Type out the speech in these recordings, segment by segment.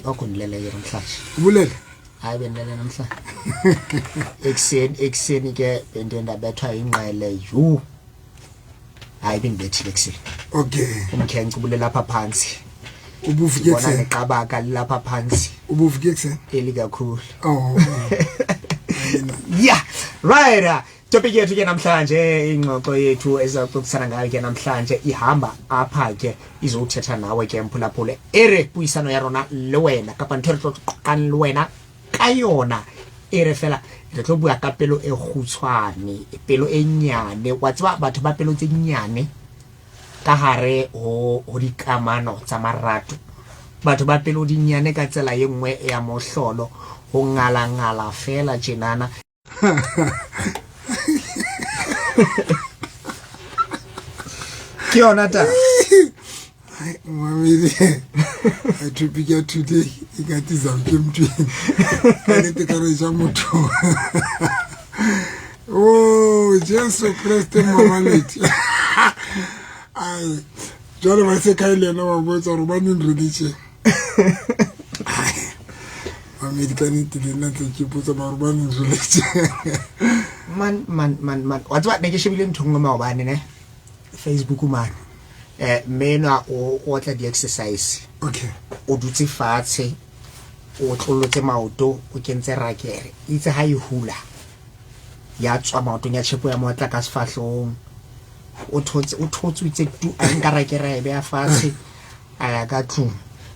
Akundilele ke namhlanje. Ubulele? Hayi benilele namhlanje. Ekseni ke bento ndabethwa ingqele yu. Hayi bengibethile ekseni. Okay. Umkhenke ubulela lapha phansi. Ubuvuke Bona ekseni. neqabaka lapha phansi. Ubuvuke ekseni. Elikakhulu. Oh. Yeah, right. Topic yethu ke namhlanje ingxoxo yethu ezaxoxisana ngayo ke namhlanje ihamba apha ke izothetha nawe ke mphulaphule puisano ya rona le wena kapa ntho re tlo qoqang le wena ka yona fela re tlo bua ka pelo e khutshwane pelo e nyane wa tswa batho ba pelo tse nyane ka hare ho dikamano tsa marato batho ba pelo di nyane ka tsela ye nngwe ya mohlolo ho ngala fela tjenana. Ke yona ta Mamedi I topic ya today e ka tiza ke mtweni ka te ka re ja motho oh just Christ mamaleti ai jalo ba se ka ile na wa botsa re ba ning religion Mamedi ka ni te nna tse ke botsa ba re ba ning religion man wa tswa ne ke shebile nthongwe maobane ne Facebook man mena o tla di exercise okay o dutse fatshe o tlolotse maoto o kentse rakere itse ha e hula ya tswa maoto nya tshepo ya motla ka sefahlong o thotse itse tu a nka rakere e be ya fatshe a ka tlung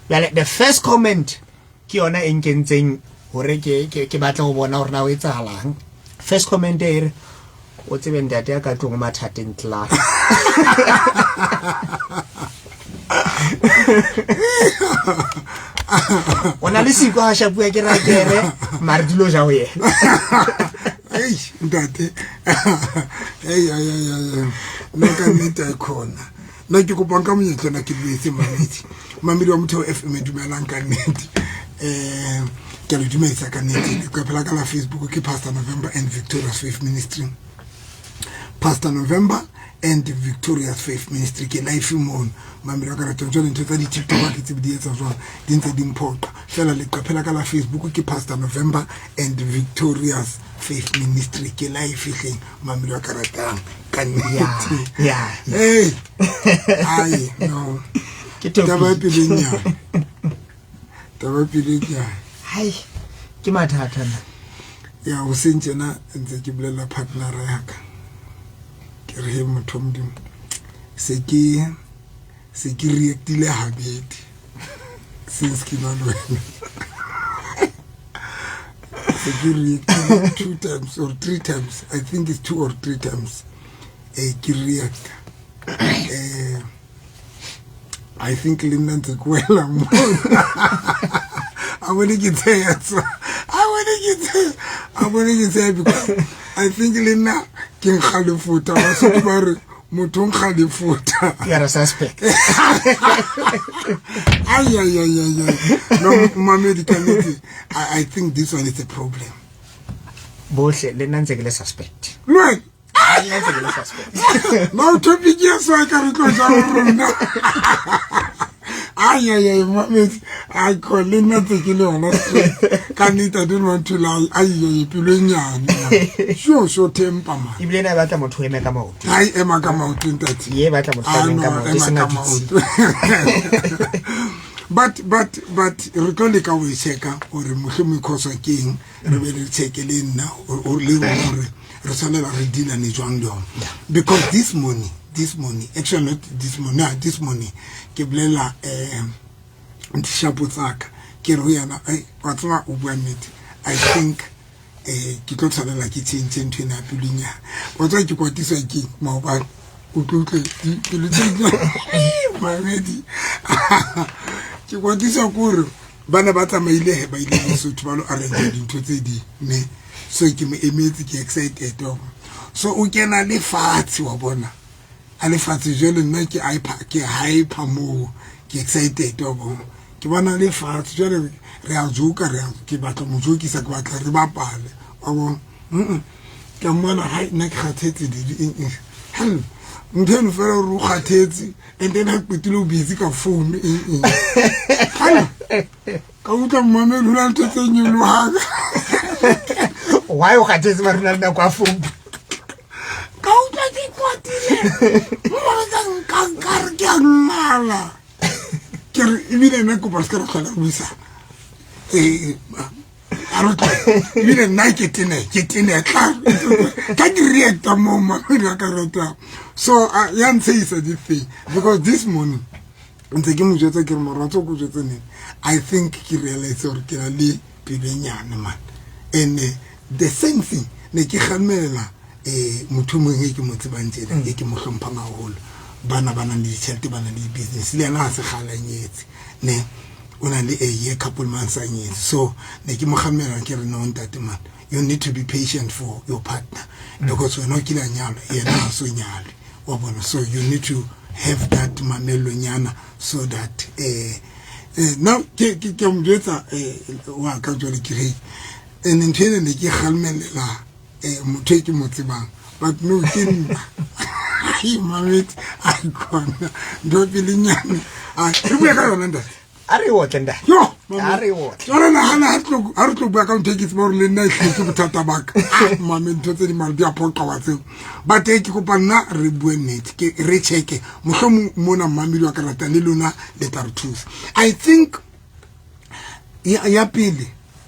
bale the first comment ke yona e nkentseng hore ke batla go bona hore na o etsahalang. First comment e o tsebe ntate ya ka tlong mathateng tla ona le siko a shapua ke rakere mare dilo ja ho yena ei ntate ei no ka nita ikona na ke kopang ka monyetlo na ke buetse mamedi wa motho FM dumelang ka nnete ke le dumetsa ka nnete ke phela ka la Facebook ke Pastor November and Victorious Faith Ministry. Pastor November and Victorious Faith Ministry ke life mon mamedi wa ka re tsona ntho tsa di TikTok ke tse di etsa jwang di ntse di mpota fela le phela ka la Facebook ke Pastor November and Victorious Faith Ministry ke life hleng mamedi wa ka ratang ka nnete yeah hey ai no ke topi taba pilenya hai ke mathata na ya o sentjena ntse ke bulela partner ya ka ke re motho modimo se ke reactile habedi since ke na le se ke reactile 2 times or 3 times I think it's 2 or 3 times ke react I think Linda ntse kwela mo I want to get there because I think Lena can khalifuta so bare motho khalifuta you are a suspect ay no mamedi kaniti I think this one is a problem bohle le nantse ke le suspect right nantse ke le suspect no topic yeso I can go down ay mamedi I call Lena tsekile ona kanita I don't want to lie ay pilenyana so temper man ibile na batla motho eme ka maoto ai ema ka maoto ntati ye batla motho eme ka maoto sena ditsi but re tlo le ka o checka gore mohlemo ikhosa keng re be le checkele nna o le gore re tshwanela re dila ne jwang le yona because this money actually not this money ke blela ntshapo tsaka ke re yana wa tswa o bua nnete I think ke tlo tshwanela ke change ntwe na pulinya wa tswa ke kwatiswa ke maobane o tlotle ke le tsenya mamedi ke kwatiswa gore bana ba tsamaile he ba ile Lesotho ba lo arrange dintho tse di ne so ke me emetse ke excited so o kena le fatsi wa bona a le fatsi jole nna ke hyper mo ke excited wa bona ke bona le fatsi jole re a zuka ke batla mojokisa ke batla re bapale wa bona ke mmona hai nna ke khathetse di hell mtheni fela ru khathetse and then ha qetile o busy ka phone ka utlwa mmamedi ho na ntho tse nyolohaga why o gatetse ba rena nna kwa phone ka utlwa ke kwatile ka re ke a ngala ke re ebile nna kopa se ka re kgona go buisana ebile nna ke tene tla ka ke reacta mo mmamedi a ka ratang so ya ntshehisa this thing because this morning ntse ke mo jwetsa ke re moratso ko jwetsa neng I think ke realize gore ke na le pilenyane man and the same thing ne ke kgamela motho mongwe ke mo tsebang tsela ke mo hlompha haholo bana le ditšhelete bana le business le yana a se galanyetse ne ona le a year couple months anyetse so ne ke mo kgamela ke re no ntate man you need to be patient for your partner because when o kila nyalo yena so nyalo wa bona so you need to have that mamelo nyana so that now ke mo jwetsa wa ka jole ke re ntene ne ke kgalmelela motho ke mo tsebang but no ke nna ai mamet ai kona do bilinyana re bua ka yona ntate are wo tenda yo are wo tsona na hana ha re tlo bua ka ntse ke tsebo le nna ke botata baka mamet ntse di mal di apoqa wa tseo but ke kopa nna re bue net ke re cheke mohlomo mona mmamedi wa ka rata le lona le tla re thusa I think ya pele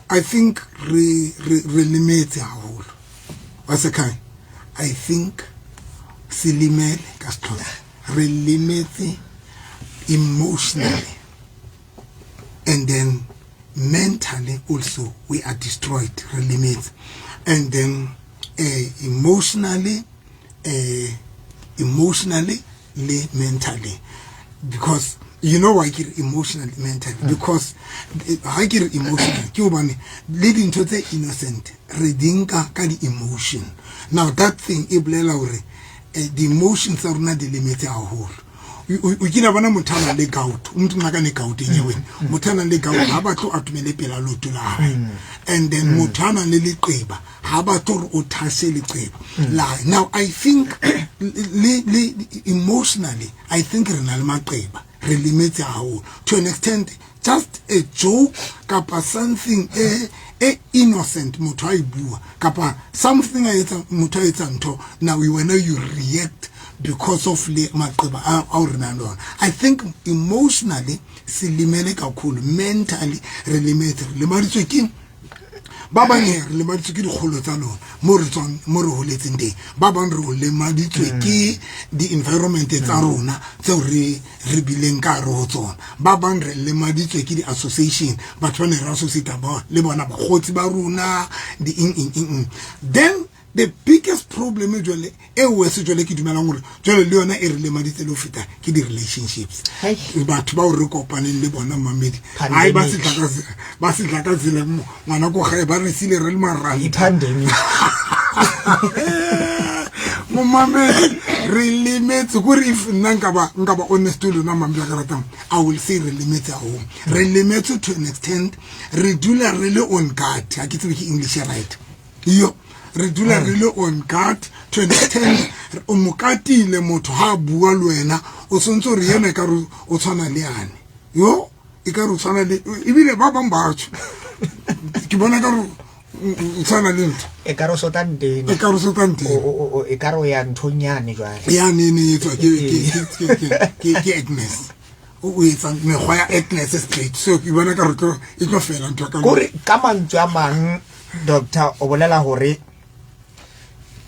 I think re limetse haholo wa se kai I think silimele ka stona re limetse emotionally and then mentally also we are destroyed re limetse and then emotionally le mentally because you know why get emotionally mentally because I get emotional ke obane leading to the innocent reading ka di emotion now that thing e bolela hore the emotions are not the limit a whole o kina bana mothana le gout umntu naka ne gout enyeweni mothana le gout ha ba tlo atumele pela lotu la hae and then mothana le leqeba ha ba tlo o thase leqeba la now I think emotionally I think re na le maqeba re limetse haholo to an extent just a joke kapa something innocent motho a bua kapa something a etsa motho a etsa ntho now when you react because of le maqeba a re na lona I think emotionally silimele kakhulu mentally re limetse le maritso ke ba bang re le maditswe ke dikgolo tsa lona mo re holetseng teng ba bang re le maditswe ke di environment tsa rona tseo re bileng ka ro tsona ba bang re le maditswe ke di association batho ba ne re associate ba le bona ba gotsi ba rona di then the biggest problem jole we se jole ke dumelang gore jole le yona e re le maditse le feta ke di relationships batho ba o re kopaneng le bona mamedi ai ba se tlaka zile ngwana go gae ba re sile re le marang pandemic mo mamedi re limetse gore if nka ba honest to lona mamedi ka ratang I will say re limetse a home re limetse to an extent re dula re le on guard ha ke tsebe ke English right yo re dula re le on guard to an extent o mokatile motho ha bua le wena o sontso re yena ka re o tshwana le ane yo e ka re o tshwana le ebile ba bang batho ke bona ka re o tshwana le ntho e ka re sotanteng e ka re sotanteng o e ka re ya nthonyane jwale ya nene etswa ke Agnes o etsa mekgwa ya Agnes straight so ke bona ka re e tlo fela ntho ka gore ka mantswe a mang doctor o bolela hore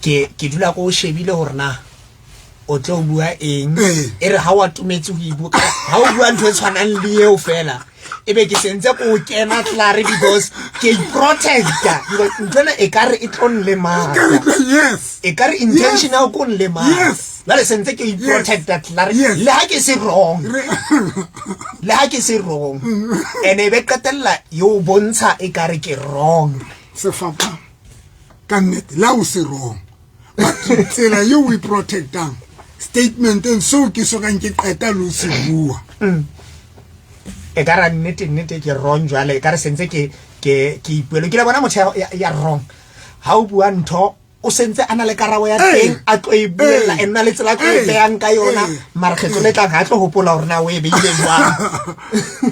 ke dula go shebile hore na o tlo bua eng e re ha wa tumetse go ibua ha o bua ntho e tshwanang le eo fela ebe ke sentse go kena clare because ke protector ntona e ka re e tlo nle ma yes e ka re intentional go nle ma yes la le sentse ke protector clare le ha ke se wrong ene be katella yo bontsha e ka re ke wrong se fapa ka nnete la o se wrong but tsela yo we protectang statement and so ke so ka nke qeta lo se bua e ka ra nnete ke wrong jwale e ka re sentse ke ipuelo ke la bona motho ya wrong ha o bua ntho o sentse ana le karabo ya teng a tlo e buela ena le tsela go beang ka yona mara kgetlo le tla ga tlo gopola gore na o e beile jwang.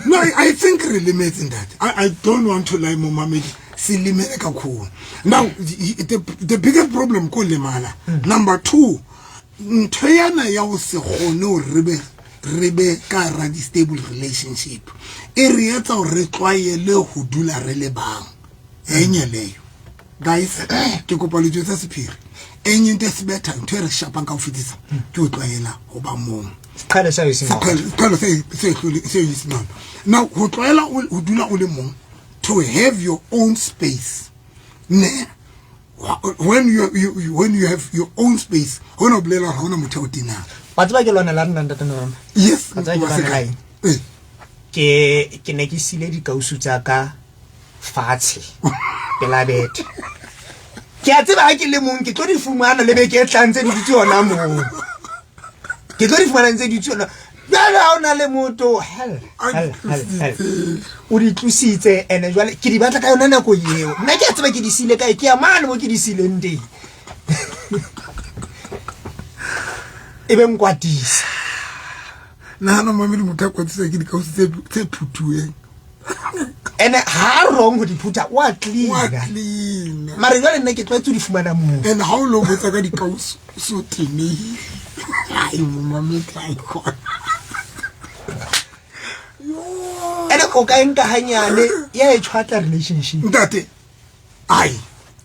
No, I think re limits in that. I don't want to lie, Momamedi. Si limele ka khona. Now the biggest problem ko lemala. Number 2, ntho yana ya o se gone o rebe ka ra di stable relationship. E re etsa o re tlwaele go dula re le bang. Enye leyo. Guys, ke kopa le tsa sephiri. Enye nte se beta ntho re shapang ka o fitisa. Ke o tlwaela go ba mong. Qala sa iseng. Qala se iseng. Now go tlwaela o dula o le mong to have your own space. Ne? When you have your own space, hona bolela hona motho o tina. Ba tsaba ke lona la nna ntate no. Yes. Ba tsaba ke lona lai. Ke ne ke sile di kausu tsa ka fatshe. Pela bete. Ke a tseba ke le mong ke tlo di fumana le be ke tlantse di tsona mo. Ke tlo di fumana ntse di tsona. Yala ona le moto hell. O di tlusitse ene jwale ke di batla ka yona nako yeo. Nna ke a tseba ke di sile kae ke a mane mo ke di sile ndeng. Ebe nkwatisa. Nana Mamedi motho kwatisa ke di kausu tse phutueng. Ene ha wrong go di phuta wa clean. Mara jwale nna ke tlwaetse di fumana mo. And how long botsa ka di kausu so tene. Ai Mamedi ai khona. Ene go ka enka hanyane ya e tshwatla relationship. Ntate. Ai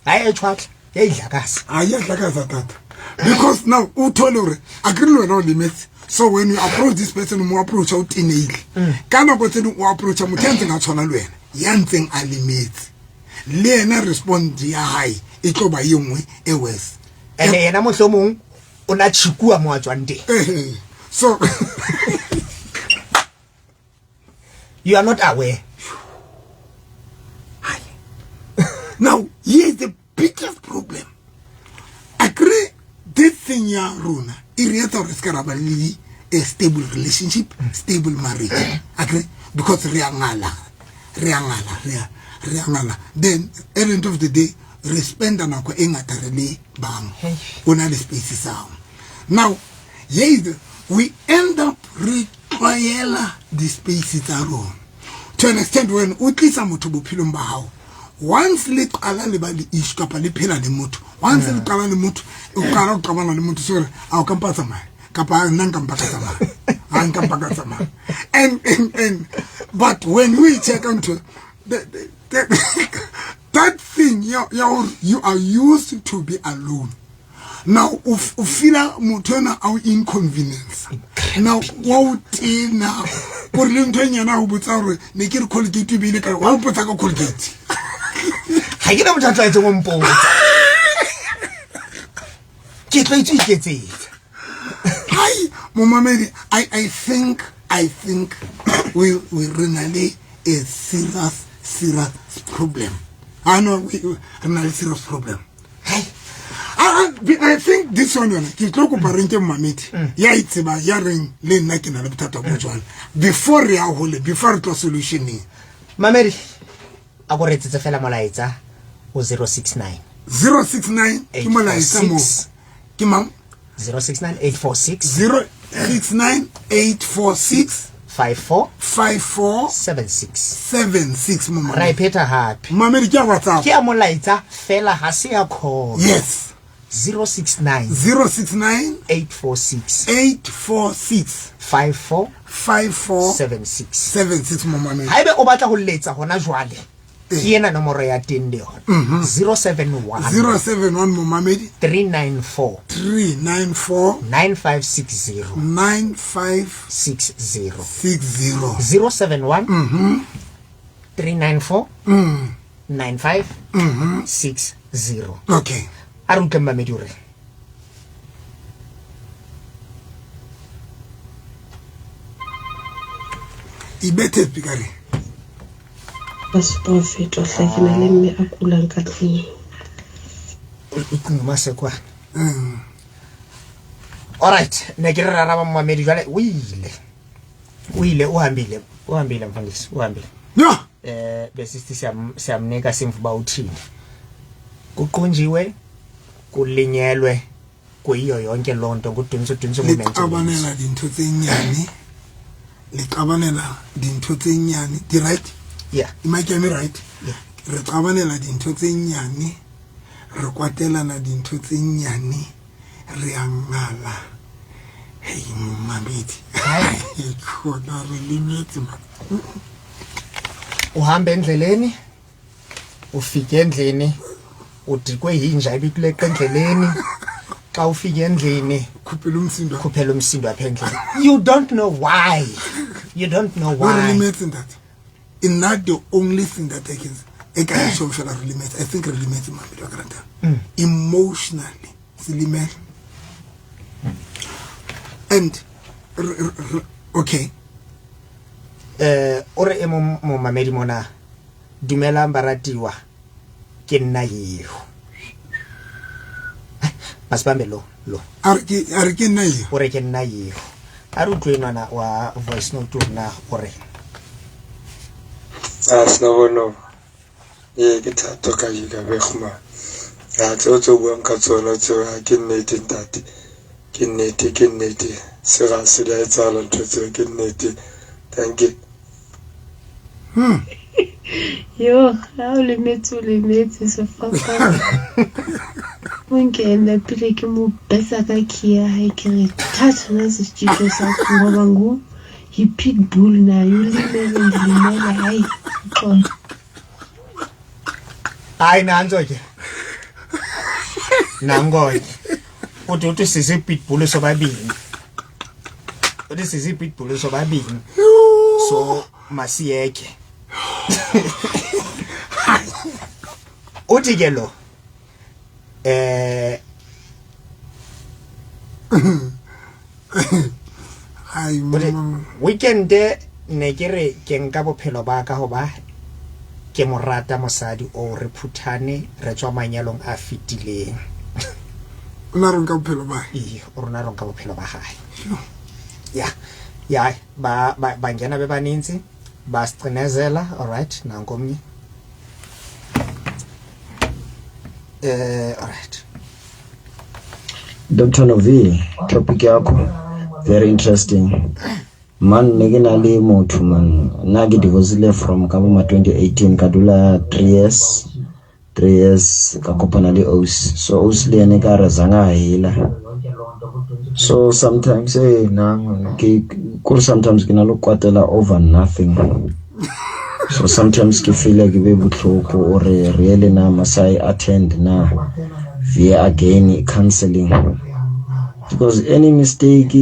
e tshwatla ya idlakasa. Ai ya idlakasa tata. Because now u thole hore agree le wena o limits. So when you approach this person, you approach out in a kana go tse o approach motho a ntseng a tshwana le wena ya ntseng a limits le ena respond ya high e tlo ba yengwe e worse ene yena mohlomong o na tshikua mo a tswang teng. So you are not aware. Now here's the biggest problem. Agree this thing ya runa ireta re ska raba le a stable relationship, stable marriage. Agree? Because reangala. Then at the end of the day, respect and ako engata rele bang. Ona le space sound. Now, yes, we end up require the spaces around. To an extent when utlisa motho bophilong ba hao. Once le qala le ba le issue kapa le phela le motho. Once le qala le motho, o qala go qabana le motho sore a o kampa tsamaya. Kapa nna nka mpaka tsamaya. A nka mpaka tsamaya. And but when we check into that thing you are used to be alone. Now u feel motho na au inconvenience. Now what now por le ntho nyana ho botsa hore ne ke re Colgate be ile ka wa botsa ka Colgate. Ha ke na motho a tlaetse go mpotsa. Ke tlaetse iketsetse. Hi Momamedi, I think we really a serious problem. I know we really serious problem. I think this one ke tlo go parente Momamedi ya itseba ya reng le nna ke na le bothata bo jwana before re a hole before re tlo solutioning. Mamedi a go retsetse fela molaetsa o 069 ke molaetsa mo ke mang 069 846 54 76 Mama. Ra ipeta happy. Mamedi ke a WhatsApp. Ke a molaetsa fela ha se ya call. Yes. 069 846 54 76 Momamedi. Haebe o batla go letsa hona jwale ke yena nomoro ya teng le yona 071 Momamedi 394 9560 071 394 9560. Okay. Arun ke Mamedi ore ibete pikare Prophet o hlakile le mme a kulang ka tlung. Masekwa. All right, ne ke rara ba Mamedi jwale o ile o hambile mfundisi o hambile. No. Besithi siyamnika simfu ba uthini. Kuqonjiwe kulinyelwe kuyiyo yonke loo nto ngudumisa movement. Liqabanela dintho tse nyane. Liqabanela dintho tse nyane. Di right? Yeah. Am I getting it right? Yeah. Re qabanela dintho tse nyane. Re kwatelana dintho tse nyane. Re angala. Hey mamedi. Khona re limetse man. Uhamba endleleni, ufike endlini, udikwe yinja ibikuleqa endleleni, xa ufike endlini, Khuphela umsindo apha endlini. You don't know why. You don't know why. Really matters that. It's not the only thing that I can show really matters. I think really matters emotionally. Really matters. And okay. Ore e mo mamedi mona dumela mbaratiwa ke nna eo. Masibambe lo. Are ke nna eo. Ore ke nna eo. A re utlwenana wa voice note na ore. Sinobono. Ke thato ka yiga begma. Tso buang ka tsona tso ha ke nnete ntate. Ke nnete. Se ga se di a etsala ntho tseo ke nnete. Thank you. Yo, ha o lemetse sefapano. Mongena pele ke mo besa ka kia ha ke re thatha na se tshitho sa ngoba ngu hi pitbull na yo limela hai qona. Hayi nanzo ke. Nango. Uthi sisi pitbull sobabili. Uthi sisi pitbull sobabili. So masiyeke. Uthi ke lo Hi mama. Weekend ne kere ke nka bophelo ba ka hoba ke morata mosadi o re phuthane re tswa manyalong a fitileng. Una ronka bophelo ba. O rona ronka bophelo ba gae. Ya ba ngena be baninzi ba strenezela. All right, nangomnye. All right. Dr. Novi, topic yako very interesting. Man neginali motho man nagi divorcele from kabuma 2018 kadula 3 years ka kopana le OS. So OS le ene ka rezanga hila. So sometimes sometimes ke na lo kwatela over nothing. So sometimes ke feel like be butloko or really na masai attend na via again counseling, because any mistake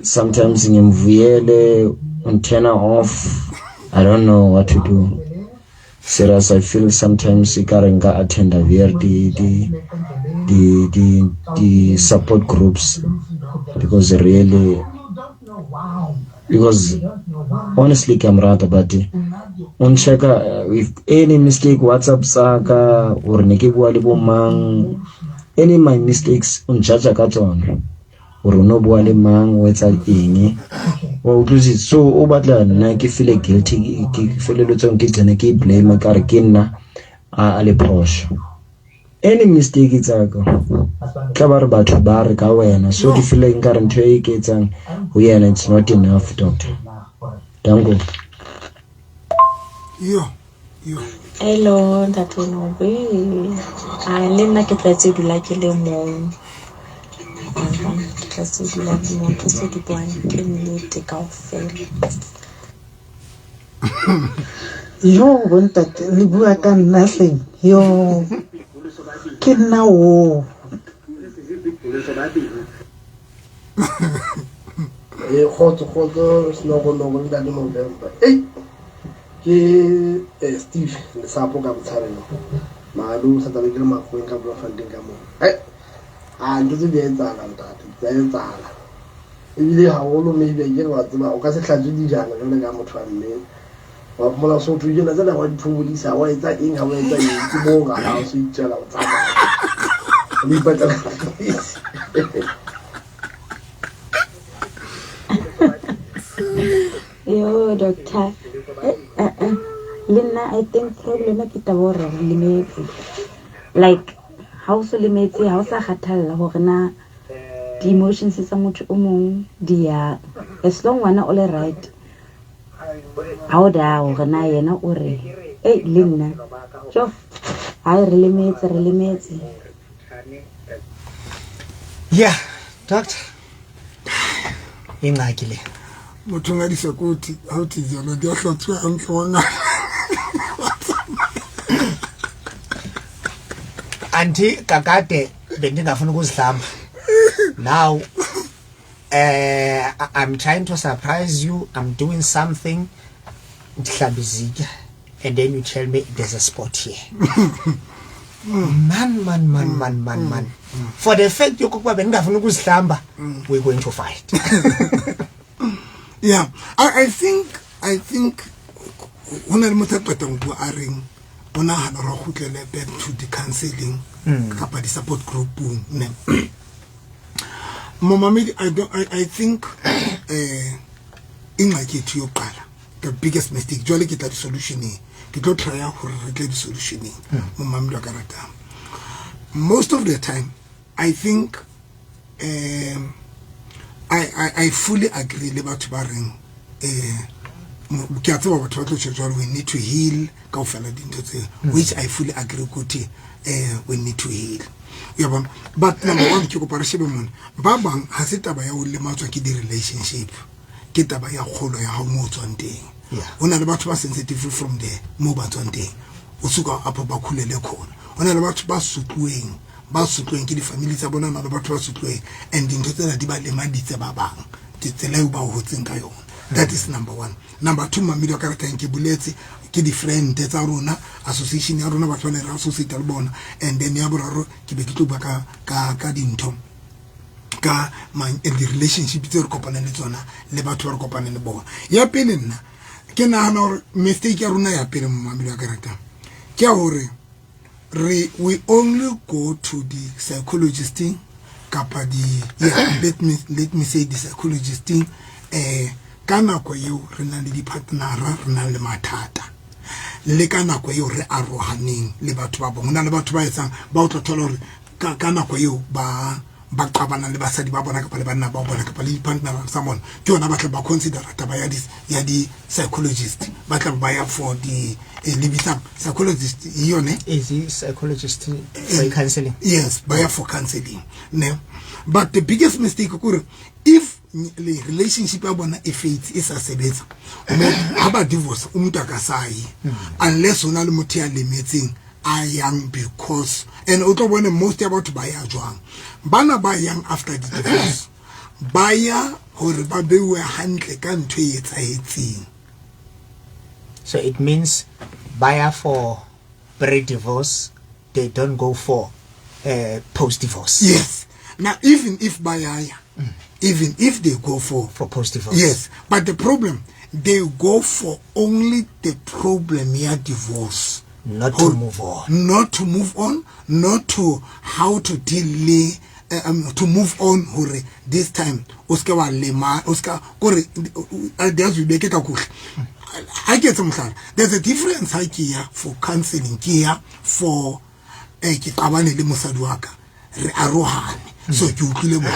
sometimes ngimvuyele and turn off. I don't know what to do. Serious, I feel sometimes ikarenga attend via the support groups, because honestly Kamrata but uncheka if any mistake WhatsApp saka or nekebua le bomang, any my mistakes unchacha ka tsona or no bua le mang wetsa eng o utlwisi. So o batla nna ke feel guilty, ke feel le tsong ke tsena ke blame ka re ke nna a le phosho. Any mistake tsaka ka ba re batho ba re ka wena, so di feel like nka re ntho e ke etsang ho yena it's not enough. Doctor, dango. Yo. Hello, Dr. Novi. Le nna ke tletse dula ke le mong. Ke tletse dula ke mong, ke se di buang ke nnete kaofela. Yo, bontate le bua ka nothing. Yo. Ke nna o. Khotso sinogo ndale November. Ke Steve le sapo ka botsharelo malu sa taba ke makweng ka bua funding ka mo ntse di etsala ntate di etsala ebile ha o lo maybe ke wa tseba o ka se hlatswe dijana jona ka motho wa mme wa mola so tu jena tsena wa dithumulisa wa etsa eng ha wa etsa eng ke mo ga ha o se itjela o tsaka di patala. Yo, doctor. Lina, I think problem ke tabora limit. Like ha o so lemetse ha o sa kgathalla hore na di emotions tsa motho o mong di ya as long wana all right ha o da hore na yena o re le nna jo ha re lemetse yeah doctor ingxaki le motho nga disekuthi awuthi zona diyahlotshwa anhlonga anti kakade bendingafuna ukuzihlamba now I'm trying to surprise you. I'm doing something and then you tell me there's a spot here. Man. For the fact you we're going to fight. Yeah, I think when I'm back to the counseling, the support group. Mama, I think in like it to the biggest mistake. Jolly get the solution. Get to try out the solution. Mama, most of the time, I think I fully agree about barring. We need to heal. Which I fully agree with. We need to heal. But number one, Babang has it about the relationship. Get about your whole how much one day. When I'm about to sensitive from the mobile one day. Usuka apabakule lekon. When I'm about to pass sutuing, the family sabona and about to sutuing, and in total diba lemandita babang. That is number one. Number two, Mamido character in Kibuleti, Kidi friend, Tetaruna, association, Yaruna Batwana, associate Albona, and then Yabro, Kibekitu Baka, Kadintom. Ka, and the relationship between Copan and Zona, Lebator Copan and the Boa. Yapin, can I know mistake Yaruna Yapin, Mamido character? Kiaore, we only go to the psychologist thing, Kapadi, yeah, let me say the psychologist thing, kana kwa yo re na le di partnera re na le mathata le kana kwa yo re arohaneng le batho ba bong na le batho ba etsang ba o tlothola re kana kwa yo ba qabana le basadi ba bona ka le bana ba bona ka le di partnera sa bona ke ona ba tla ba consider taba ya di psychologist ba tla ba ya for the libisang psychologist yone is he psychologist for counseling? Yes, ba ya for counseling ne. But the biggest mistake if the relationship abona effect is a sebetsa aba divorce umuntu akasayi unless una le motho ya lemetseng a young because and otlo bone most about baya jwang bana ba young after the divorce baya hore ba bewe hantle ka ntwe etsaetseng. So it means baya for pre-divorce, they don't go for post-divorce. Yes. Now even if baya even if they go for post-divorce. Yes, but the problem, they go for only the problem here divorce. Not to move on. Not to move on, not to how to deal to move on hore this time. Oscar wa lema, Oscar kore there's we make it I get some time. There's a difference here for counseling here for kitabane le mosadwaka re arohane. So you utlile mo.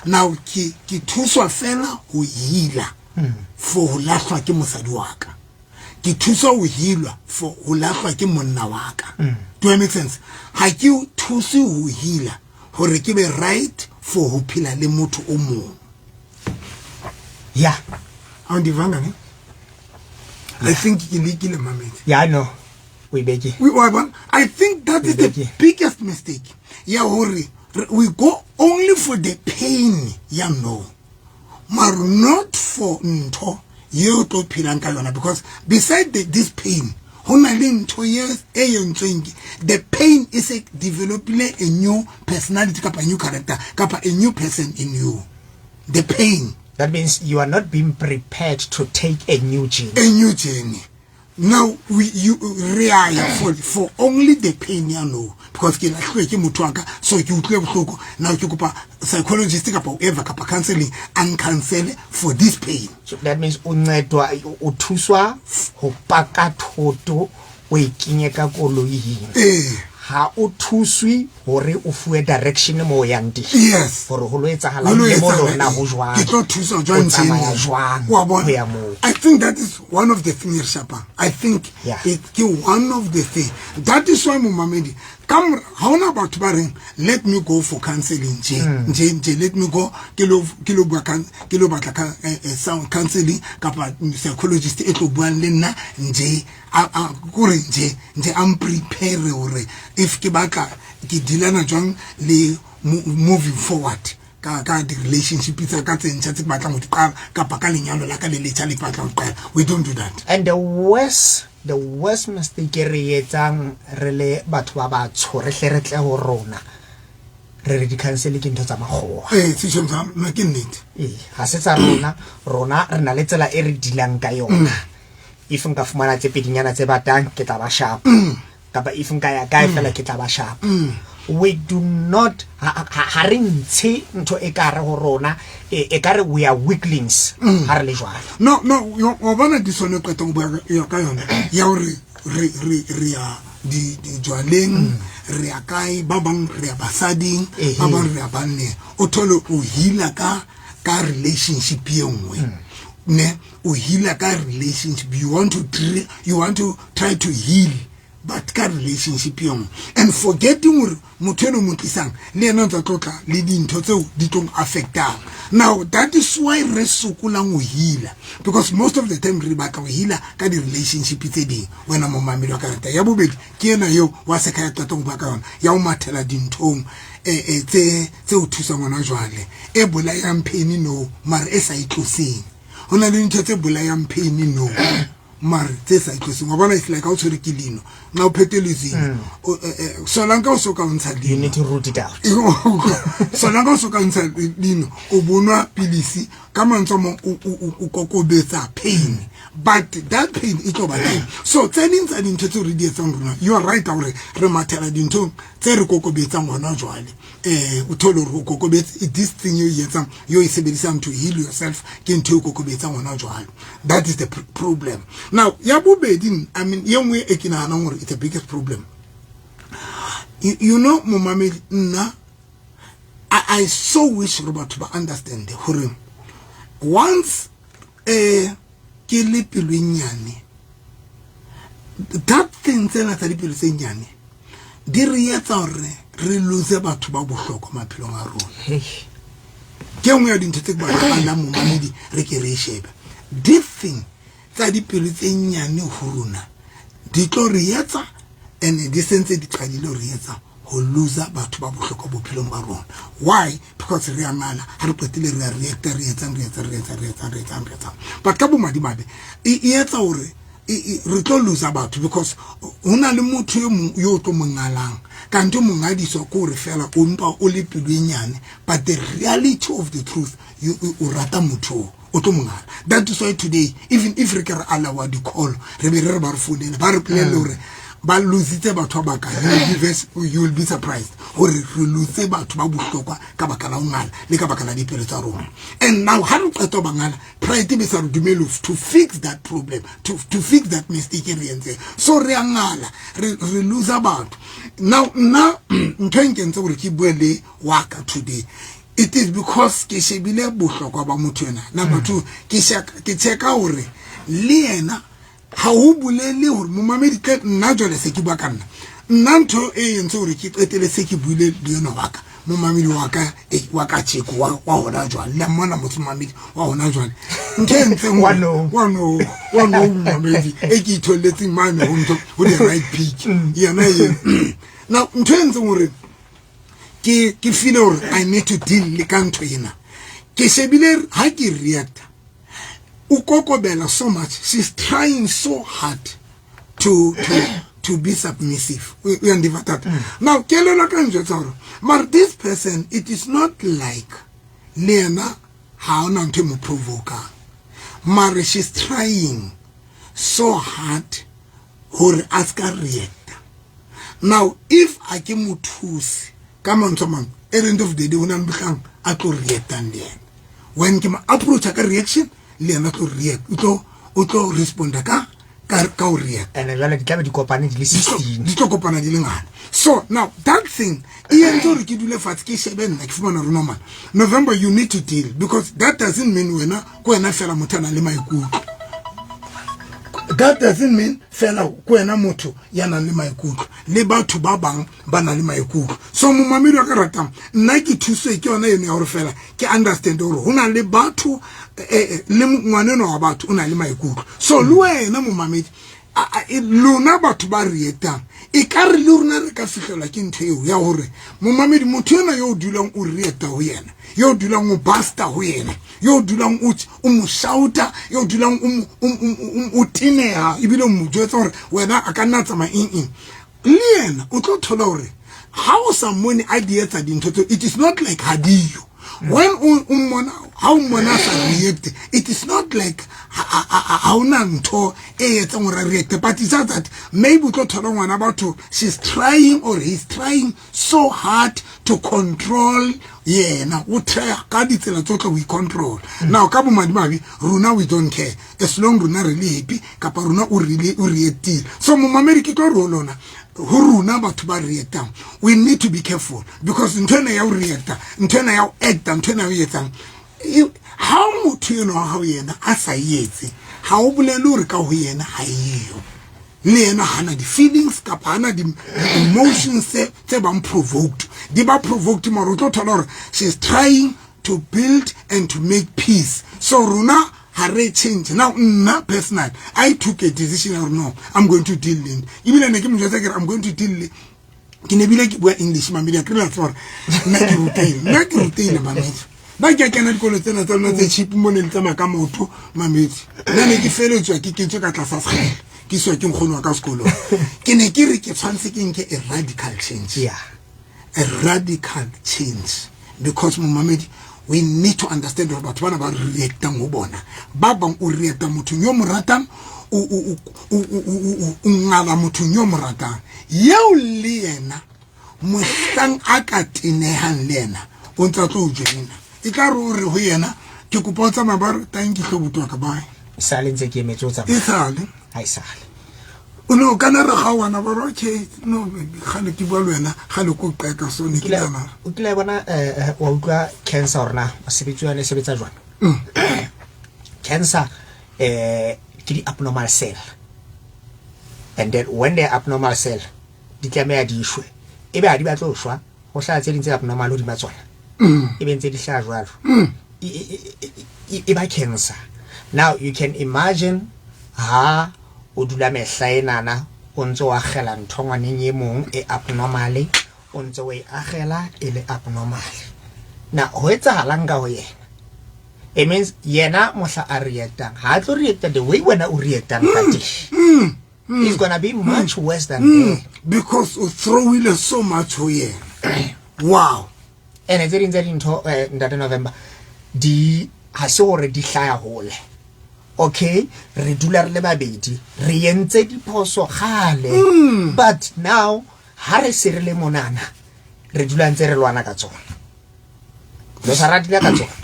Now ki thuswa fela ho hila for ho lahlwa ke mosadi waka. Ki thuswa ho hilwa for ho lahlwa ke monna waka. Do it make sense? Ha ke thusi ho hila hore ke be right for ho phela le motho o mong. Yeah. On the vangane. I think illegally mameti. Yeah, I know. We beg you. I think that is the biggest mistake. Yeah, hurry. We go only for the pain, but not for nto you to pilankayona, because beside this pain, only 2 years, the pain is developing a new personality, a new character, a new person in you. The pain. That means you are not being prepared to take a new journey. A new journey. Now you rely for only the pain, because so you now you go psychologist whatever counseling and cancel for this pain. So that means uthuswa ho paka thoto o ikinyeka koloi ha o thuswi hore o fuwe direction mo yang di Yes. hore ho lo etsahala le mo lona ho jwang ke tlo thusa jwang tsamaya tjena. jwang Wa ho bona? ya moo. I think that is one of the things, Shapa. I think Yeah. it's one of the things. That is why Mumamedi, come, how about Baring? Let me go for counseling. Let me go, kilo baka sound counseling, kapa psychologist, eto buanlena, I'm prepared already. If Kibaka, Kidilana John, moving forward. The relationship is a cat and chatting back with Kapakalian like a little pattern. We don't do that. And the worst mistake re etsang re le batho ba batsho re hle re tle ho rona re di cancel ke ntho tsa magoa Sishon Sam, making it. ha se tsa rona re na le tsela e re dilang ka yona if nka fumana tse pedinyana tse batang ke tla ba sharp kapa if nka ya kae fela ke tla ba sharp. We do not ha re ntshe ntho e ka re ho rona e ka re we are weaklings ha re le jwalo. No, you wanna disone kwetong bua yo ka yona ya hore re ya di jwaleng re ya kai ba bang re ya basading ba bang re ya banne o thole o hila ka relationship ye nngwe ne o hila ka relationship you want to try to heal but ka relationship yong and forgetting hore motho eno mo tlisang le ena tsa tlotla le dintho tseo di tong affectang. Now that is why re sokolang o hila, because most of the time re batla o hila ka di relationship tse ding wena mo mamelo ka rata ya bobedi ke ena yo wa se ka tota go ba ka yona ya o mathela dinthong tse o thusa ngwana jwale e bolayang pain no mara e sa itloseng hona le ntho tse bolayang pain no mara tse sa itloseng wa bona it's like how tsore ke lino na o phetelezeng so lanka o soka ntsha You lino need to root it out. so lanka o soka ntsha lino o bonwa pilisi ka mantso mo o kokobetsa pain but that pain it over time. So tsening tsa dintho tse re di etsang rona you are right hore re mathela dintho tse re kokobetsang ngwana jwale o tholo re kokobetsa this thing you etsang yo isebedisang to heal yourself ke ntho e kokobetsang ngwana jwale. That is the problem. Now ya bobedi I mean yengwe e kina na ngore it's the biggest problem. You know Momamedi nna I so wish Robert to understand hore once ke le pelo nyane that thing tsena tsa dipelo tse nyane di re etsa hore re lose batho ba bohlokwa maphelong a rona. Ke ngwe ya dintho tse ba bana Momamedi re ke re shebe this thing tsa dipelo tse nyane ho rona di tlo re etsa and di sentse di tshwanile re etsa ho loser batho ba bohlokwa bophelong ba rona. Why? Because re amala ha re qetile re react re etsa but ka bo madimabe e etsa hore re tlo loser batho because hona le motho yo tlo mongalang kanti mongadiso ko re fela o mpa o le pilunyane but the reality of the truth you rata motho o tlo mongala. That is why today even if re ka allow di call re be re ba re phone ba re play hore ba lositse batho ba ka you will be surprised or re lose batho ba bohlokwa ka baka la ngala le ka baka la dipelo tsa rona. And now ha re qetwa bangala pride be sa re dumelo to fix that problem to fix that mistake re entse so re ngala re lose batho. Now ntho nkentse gore ke buele wa ka today it is because ke shebile bohlokwa ba motho ena. Number 2 ke checka hore le ena ha o bulele hore Momamedi ke nna jole se ke bua ka nna ntho e entse hore ke qetele se ke buile le yona wa ka Momamedi wa ka tsheko wa hona jwale la mona Momamedi wa hona jwale ntho e ntse wa no Momamedi e ke itholetse mane ho ntho ho the right pitch yana ye. Now ntho e ntse hore ke feel hore I need to deal le ka ntho ena ke shebile ha ke react ukokobela so much. She's trying so hard to be submissive. We understand that. Now, kelelo ka njotsa hore but this person it is not like Lena ha ona ntho mo provoke. Mara she's trying so hard hore aska react. Now, if I ke mothusi come on someone at the end of the day una mbikang a to react and then when ke approach ka reaction le ena to react o tlo responda ka ka o react and jwale di tlabe di kopane di le 16 di tlo kopana di le ngana. So now that thing e entse gore ke dule fatshe ke shebe nna ke fumana re normal November you need to deal because that doesn't mean wena ko wena fela motho ana le maikutlo. That doesn't mean fela ko wena motho ya nang le maikutlo le batho ba bang ba na le maikutlo. So mo mamedi wa ka ratang nna ke thuswe ke yona eno ya gore fela ke understand gore hona le batho le ngwaneno wa batho una le maikutlo. So le wena mo mamedi lona batho ba reetang e ka re le rona re ka fitlhela ke ntho eo ya gore mo mamedi motho yona yo dulang o reeta ho yena yo dulang o basta ho yena yo dulang o mo shouta yo dulang o tinea ibile mo jwetsa gore wena a ka nna tsama le yena o tlo thola gore how someone ideas dintho it is not like hadiyo when how mona react it is not like how nanto react but it's just that maybe we got about she's trying or he's trying so hard to control now we try we control now kabu madimabi runa we don't care as long runa really happy kapa runa really react so mo America to rolona huruna batho ba reacta we need to be careful because ntwana ya reacta ntwana ya acta ntwana ya yetsang how motho you know how yena a sa yetse ha o bolele hore ka ho yena ha eyo le yena hana di feelings ka hana di emotions tse ba provoked di ba provoked maro tlo thola hore she's trying to build and to make peace so runa hare change now personal I took a decision or no I'm going to deal in even I'm going to deal ke ne bile ke bua English mamedi ke la tsora nna ke ruteile mamedi ba ke kana dikolo tsena tsona tse cheap mo ne ntama ka motho mamedi nna ne ke feletswa ke kentse ka tlasa sekgele ke swa ke nkgono wa ka sekolo ke ne ke re ke tshwantse ke nke a radical change a radical change because mo mamedi we need to understand about bana ba reactang go bona ba bang o reacta motho yo mo ratang o ngala motho yo mo ratang yeo le yena mohlang a ka tenehan le yena o ntse tlo joina e ka re ho yena ke kopotsa mabare thank you go ka bye sale ntse ke metso tsa isale ha isale no kana re ga wana ba okay no khale ke bua le wena khale ko qeka so ne ke dana o tla bona wa utlwa cancer na basebetsi ya le sebetsa jwana cancer ke di abnormal cell and then when they abnormal cell di tlameha di shwe ebe a di batla ho shwa ho hla tse dintse abnormal ho di matswana ebe ntse di hla jwalo e ba cancer. Now you can imagine ha o dula mehlaenana o ntse wa gela nthongwaneng e mong e abnormal o ntse we agela e le abnormal. Now ho etsahalang ka ho yena it means yena mohla a reactang ha tlo reacta the way wena o reactang ka teng it's gonna be much worse than that because we throw in so much ho yena wow and it's in into ndate November di ha se hore di hlaya hole okay re dula re le babedi re yentse diphoso gale but now ha re se re le monana re dula ntse re lwana ka tsona lo sa ratile ka tsona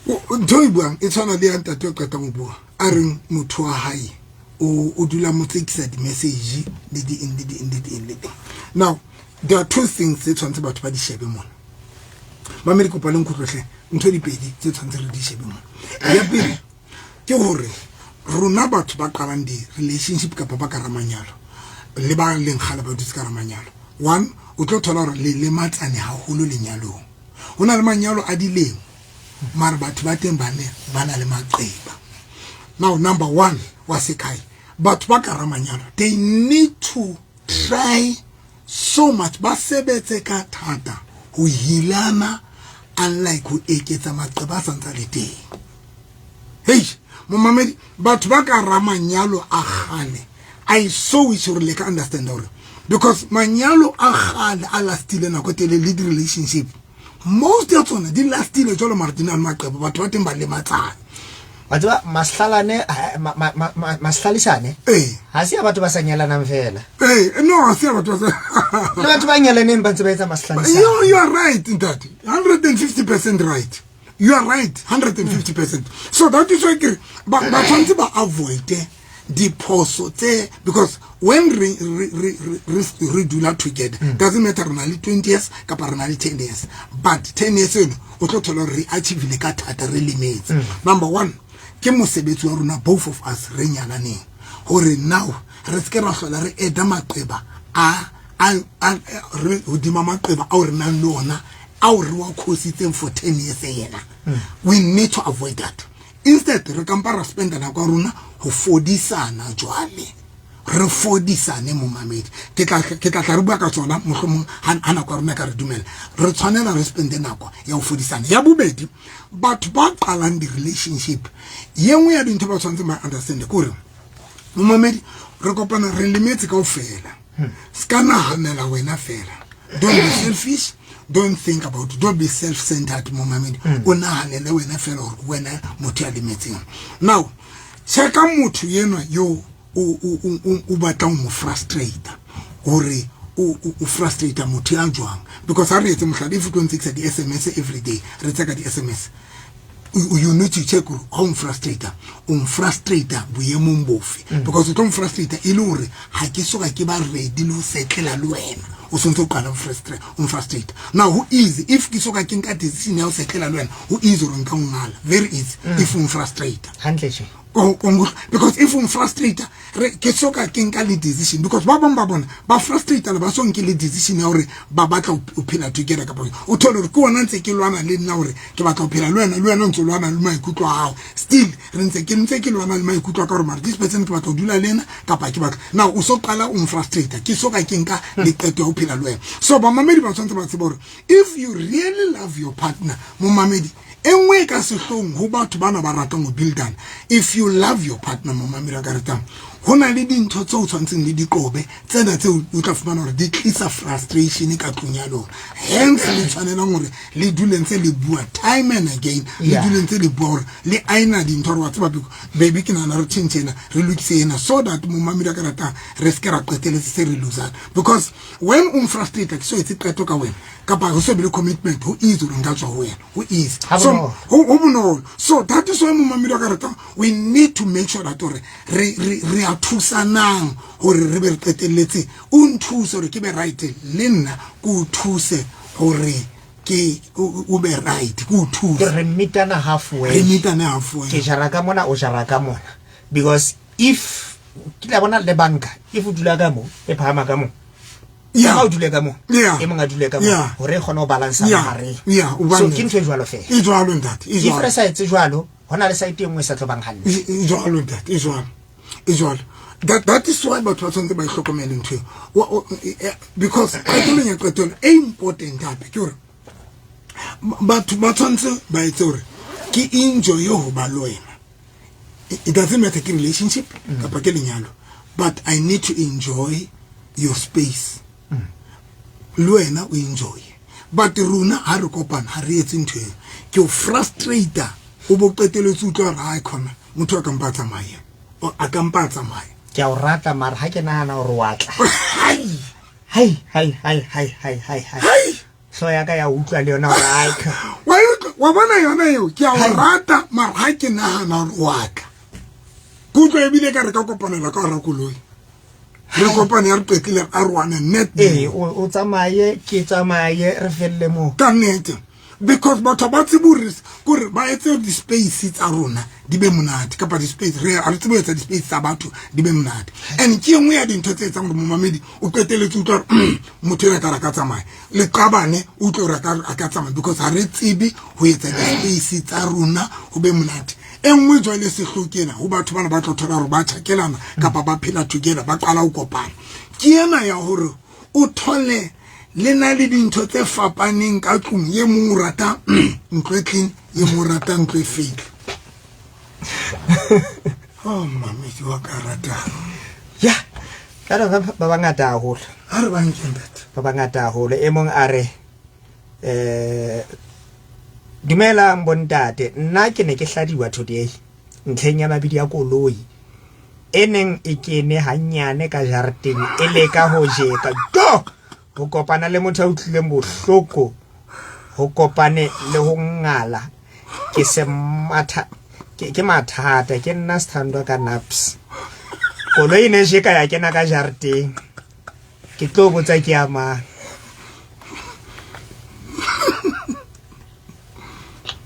ntho buang e tshwana le anta to ka mo bua a reng motho wa hae o dula mo tsekisa di message le di now there are two things that tshwantse batho ba di shebe mona ba me dikopa le nkutlohle ntho di pedi tse tshwantse re di shebe mona ya pele ke hore rona batho ba qalang di relationship ka papa ka ramanyalo le ba leng khala ba dutse ka ramanyalo one o tlo thola hore le matsane ha holo lenyalong hona le manyalo a dileng mara batho ba teng bana le maqeba. Now number one was sekai batho ba ka ramanyalo they need to try so much ba sebetse ka thata ho hilana unlike ho eketsa maqeba santsa le teng. Hey momamedi batho ba ka ramanyalo a gane I so wish you like understand hore because manyalo a gane a lastile na go tele lead relationship most of tsona di lastile jolo marginal maqeba batho ba teng ba le matsana batho maslalane maslalisane ha se batho ba sanyelana mfela no ha se batho ba le batho ba nyelaneng ba ntse ba etsa maslalisane you are right in that 150% right. You are right, 150%. So that is why ba tshwantse ba avoid diphoso tse because when re dula together doesn't matter rena le 20 years kapa rena le 10 years but 10 years eno o tlo thola re achieve le ka thata re limits number 1 ke mosebetsi wa rona both of us re nyalaneng hore now re se ke ra hlola re eda maqeba a re hodima maqeba a re nang le ona a re wa khositseng for 10 years yena we need to avoid that. Instead re kampa ra spenda na kwa rona ho fodisana jwale re fodisane mo mamedi ke tla re bua ka tsona mohlomong hana kwa rona ka re dumela re tshwanela re spende nako ya ho fodisana ya bobedi batho ba qalang di relationship yengwe ya dintho ba tshwanetse ba understand kore mo mamedi re kopana re limetse ka ofela ska nahanela wena fela don't be selfish. Don't think about it. Don't be self-centered, momamedi. Unahanele wena fela wena motho ya limetseng. Now, cheka motho yeno yo u batla mo frustrate. Ore u frustrate motho ya jwang because ha re etse mohlala if you don't take the SMS every day, re tsaka di SMS. You need to check how frustrated boyemong bofe because it don't frustrate ilore ha ke soka ke ba ready lo setlela le wena o sontse qala frustrate now who is if ke soka ke nka decision ya o setlela le wena who is ro nka ngala very easy if frustrate handle because if frustrate ke soka ke nka le decision because ba bona ba frustrate le ba so nke le decision ya hore ba batla o phela together ka bona o thole re ke wona ntse ke lwana le nna hore ke batla o phela le wena ntse lwana le maikutlo a hao still re ntse ke lwana le maikutlo ka hore mara this person ke batla o dula le nna kapa ke batla now o so qala o frustrate ke soka ke nka le qeto ya o phela le wena so ba mamedi ba tshwantse ba tseba hore if you really love your partner mo mamedi enwe ka sehlong ho batho bana ba ratang go buildan if you love your partner mo mamedi ka ratang hona le dintho tse o tshwantseng le dikobe tsena tse o tla fumana hore di tlisa frustration ka tlung ya lona hence le tshwanela hore le dule ntse le bua time and again le dule ntse le bua hore le aina dintho wa tseba baby ke nana re tshentshena re lokise ena so that mo mamedi ka ratang re se ke ra qeteletse se re losana because when frustrated so it's qeto ka wena kapa ho se be commitment who is o nga tswa wena who is so so that is why mo mamedi ka ratang we need to make sure that re thusanang hore re be re qetelletse o nthuse hore ke be right le nna go thuse hore ke o be right go thuse re mitana halfway ke jara ka mona o jara ka mona because if ke la bona le banka if o dula ka mo e phama ka mo o dule ka mo e monga dule ka mo hore khona o balance mare so ke ntse jwalo fe e jwalo ntate e jwalo sa etse jwalo hona le site engwe sa tlo bang hantle e jwalo ntate e jwalo that is why batho ba tshwanetse ba ihlokomele ntho because qetolong e important hape ke hore batho ba tshwanetse ba etse hore ke enjoy ho ba lo wena it doesn't matter ke relationship kapa ke lenyalo but I need to enjoy your space lo wena o enjoy but runa ha re kopana ha re etse ntho ke o frustrate o bo qeteletse utlo ra ha khona motho a ka mpatsa mae o a ka mpatsa mae ke a o rata mara ha ke nahana hore wa tla hai so ya ka ya utlwa le yona wa bona yona yo ke a o rata mara ha ke nahana hore wa tla kutlo e bile ka re ka kopanela ka ra koloi re kopane ya re qetile a rwana net o tsamaye ke tsamaye re felle mo ka nete because batho ba tsiburis kore ba etse di space tsa rona di be monate kapa di space re a tsebo etsa di space tsa batho di be monate and ke engwe ya dintho tse etsang mo mamedi o qeteletse utlwa motho ya ka ra ka tsamaya le qabane o tlo ra ka tsamaya because ha re tsibi ho etsa di space tsa rona ho be monate engwe jwale se hlokela ho batho bana ba tlo thola hore ba thakelana kapa ba phela together ba qala ho kopana ke ena ya hore o thole le na le dintho tse fapaneng ka tlung ye mo rata ntlo clean ye mo rata ntlo fake oh mama you are karata ya kana ba bangata haholo ha re bang kendat ba bangata haholo e mong are dumela mbontate nna ke ne ke hladiwa today ntlheng ya mabidi ya koloi eneng e kene hanyane ka jarteng e le ka ho jeka do ho kopana le motho a utlileng bohloko ho kopane le ho ngala ke se matha ke mathata ke nna standwa ka naps koloi ne se ka ya kena ka jarteng ke tlo botsa ke ama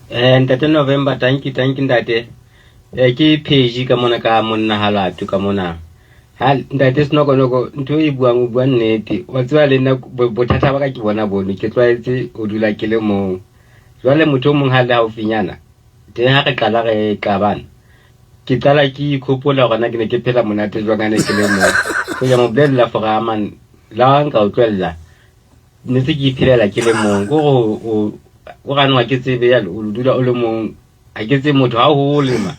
Ntate November thank you ntate ke page ka mona ka monna halatu ka mona ha ntate sinokoloko ntho e buang o bua nnete wa tswa le nna bothata ba ka ke bona bone ke tlwaetse o dula ke le mo jwale motho mong ha le haufinyana teng ha re qala re qabana ke qala ke ikhopola gona ke ne ke phela monate jwangane ke le mo go ya mo blella for aman la nka o tlwella ne se ke phelela ke le mo go ganwa ke tsebe ya o dula o le mo a ke tse motho ha ho lema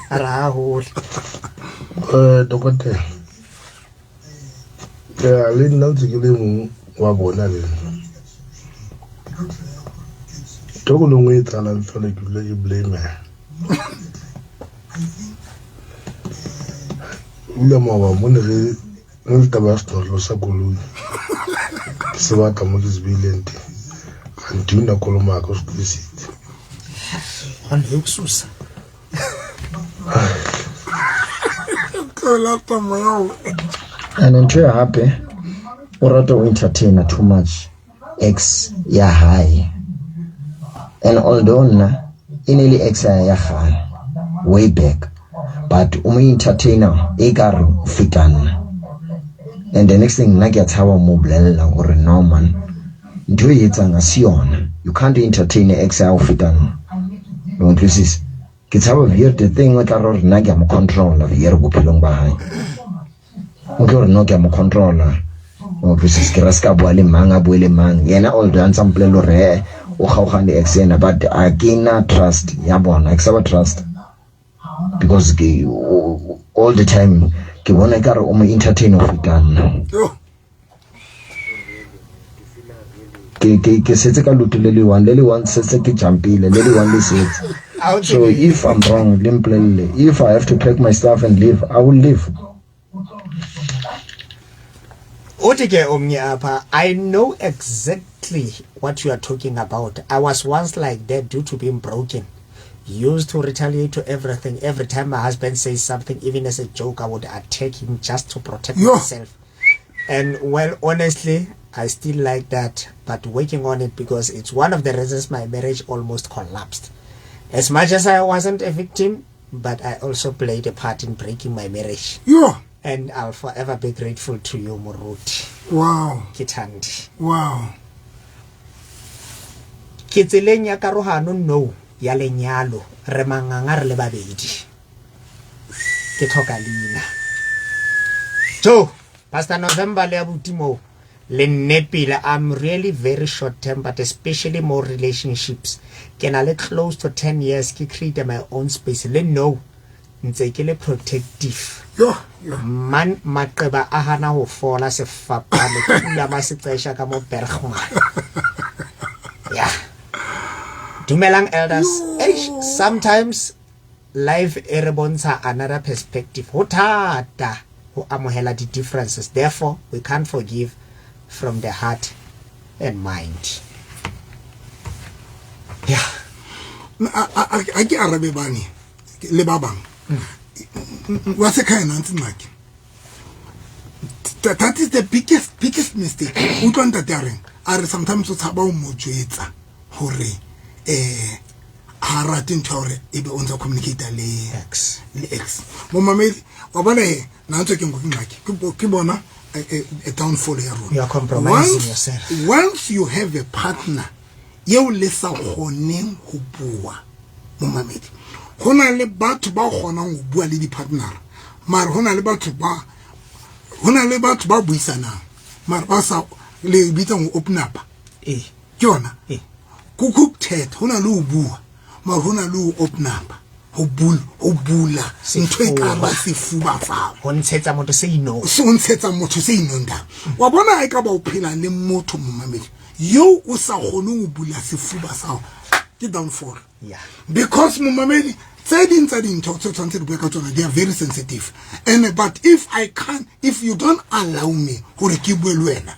ra hole dokotela ya le nna ntse ke le mo wa bona le toko lo ngwe tsala fela ke le ke blame ula mo wa mo ne re le taba stolo sa koloi ke se ba ka mo ke zbilente anduna koloma ka skusiti an huksusa and ntho ya hape o rata o entertainer too much X ya high and although nna ineli X ya high way back but entertainer e ka re fitana and the next thing nna ke tshaba mo blella gore no man ntho e etsang a siona you can't entertain X ya fitana no inclusive ke tshaba here the thing o tla re nna ke mo controller here go phelong ba hae o ke re no ke mo controller o inclusive ke raska bua le mang a bua le mang yena all the ensemble lo re o gaugane X ena but I cannot trust ya bona I saba trust because all the time ke bona ka re o mo entertain of done ke setse ka lutu le le one setse ke jumpile le one le setse so if I'm wrong limplele if I have to pack my stuff and leave I will leave Otike omnyapa I know exactly what you are talking about. I was once like that due to being broken. Used to retaliate to everything. Every time my husband says something, even as a joke, I would attack him just to protect myself. And well, honestly, I still like that, but working on it because it's one of the reasons my marriage almost collapsed. As much as I wasn't a victim, but I also played a part in breaking my marriage. And I'll forever be grateful to you, Moruti. Wow. Kitandi. Wow. Kitseleng ya karohano no ya lenyalo re manganga re le babedi ke tlhoka leina so Pastor November le abutimo le nepile I'm really very short term but especially more relationships can I let close to 10 years ke create my own space le no ntse ke le protective man maqeba a hana ho fola sefapa le kula masitsesha ka mo Bergman yeah Dumelang elders, sometimes life erebonsa another perspective. Hotata ho amohela di differences. Therefore, we can't forgive from the heart and mind. Yeah. I get Arabe bani le babang. What's the kind of thing? That is the biggest mistake. We don't daring. Are sometimes it's about mojuetsa. Hore. Haratin tore ebe onza communicator le X mo mameli wa bona na ntse ke ngoking ngaki ke bona a downfall ya rona. You are compromising yourself. Once you have a partner you lesa honeng ho bua mo mameli hona le batho ba kgonang ho bua le di partner mara hona le batho ba buisana mara ba sa le bitsa go open up ke yona Kukuk tet, hona lu bua, ma hona lu open up, ho bula, ntwe kaba sifuba fa. Ho ntshetsa motho se ino. So ntshetsa motho se inonda. Wa bona e ka ba o phela le motho mo mamedi. Yo o sa gone go bula sifuba sa ke downfall. Yeah. Because mo mamedi tse dintho tse tshwantse di bua ka tsona they are very sensitive. And but if you don't allow me gore ke bue le wena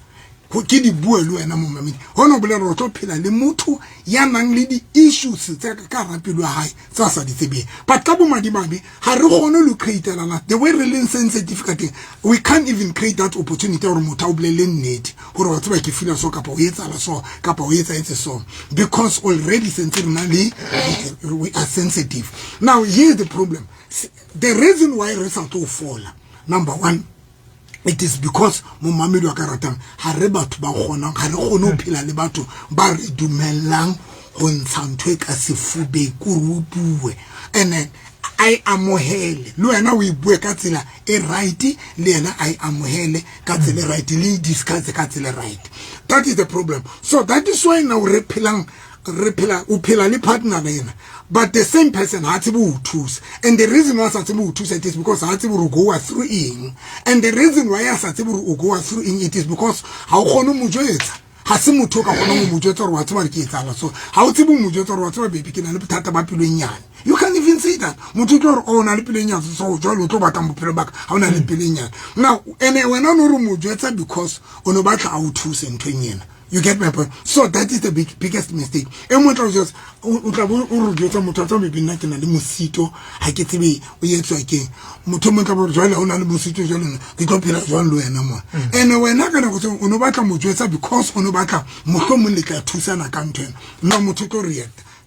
ho ke di bua le wena mo mamedi hona bole re tlo phela le motho ya nang le di issues tsa ka rapelo ya hae tsa sa di tsebe but ka bo madimabe ha re gone lo create la the way re leng sensitive ka teng we can't even create that opportunity or motho o bolele nnete gore wa tseba ke feel so kapa o etsa la so kapa o etsa so because already sensitively we are sensitive. Now here's the problem. The reason why re sa to fall, number one, it is because mo mamedi wa karatang ha re batho ba gona ga re gone o phela le batho ba re dumelang go ntsha ntwe ka sefube kurupue and I amohele le wena o ibue ka tsela e right le yena I amohele ka tsela right le discuss ka tsela right. That is the problem. So that is why now re phela o phela le partner na yena but the same person ha tsebe o thusa and the reason why sa tsebe o thusa it is because ha tsebe o go through in and the reason why sa tsebe o go through in it is because ha o gone mo jwetsa ha se motho ka gona mo jwetsa re wa tseba ke etsala so ha o tsebe mo jwetsa re wa tseba baby ke na le bothata ba pelo nyane you can even say that motho tlo re o na le pelo nyane so jwa lo tlo batla bophelo baka ha o na le pelo nyane now ene wena no re mo jwetsa because ono batla a o thusa ntweng yena. You get my point? So that is the biggest mistake. And what I was just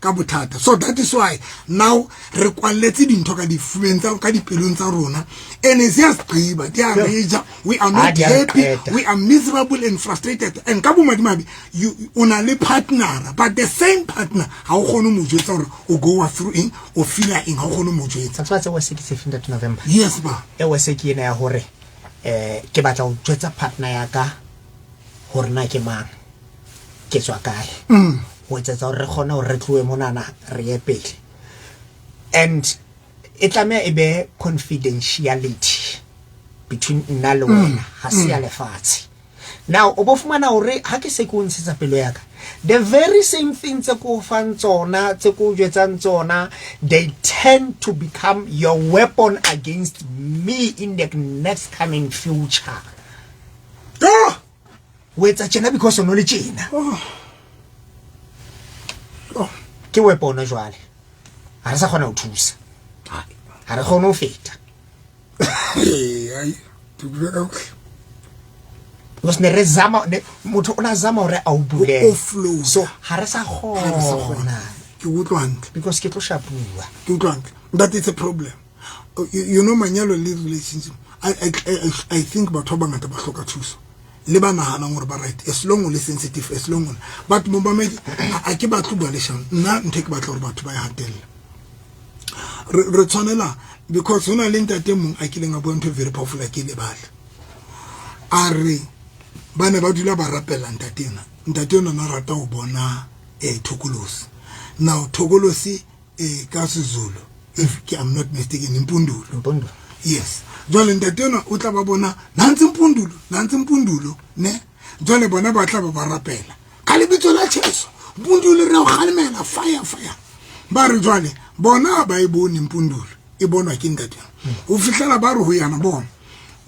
so that is why now requality dintho ka di fluenza ka di pelong tsa rona and is just they are major we are not happy we are miserable and frustrated and ka bo madimabe you una le partner but the same partner ha o gone mo jwetsa gore o go through in o feel in ha o gone mo jwetsa tsa tse wa se 15 November yes ba e wa se ke ena ya hore ke batla o jwetsa partner ya ka hore na ke mang ke tswa kae and it may be confidentiality between nna le wena ha se ya lefatshe now obofumana hore ha ke se ko ntshetsa pelo ya ka the very same things tse ko fang tsona tse ko jwetsang tsona they tend to become your weapon against me in the next coming future wetsa tjena because o no le tjena ke weapon jwale ha re sa khona o thusa ha re khona o feta ai was ne rezama motho ona zama hore a o bule so ha re sa khona ke utlwang because ke tlo shapua ke utlwang that is a problem you know manyalo le relationship I think batho ba ngata ba hloka thuso le ba nahana gore ba right as long as sensitive as long but mo ba me a ke ba tlo le shang nna nthe ke batla gore batho ba ya hatella re tshwanela because una le ntate mong a kileng a bona very powerful ke le bala are bana ba dula ba rapela ntate ona na rata o bona thokolosi now thokolosi ka seZulu if I'm not mistaken impundulo yes jole ntatena o tla ba bona nantsi mpundulo ne jole bona ba tla ba rapela ka lebitso la Jesu mpundulo re o khalemela fire ba re jole bona ba e bone mpundulo e bonwa ke ntatena o fihlela ba re ho yana bona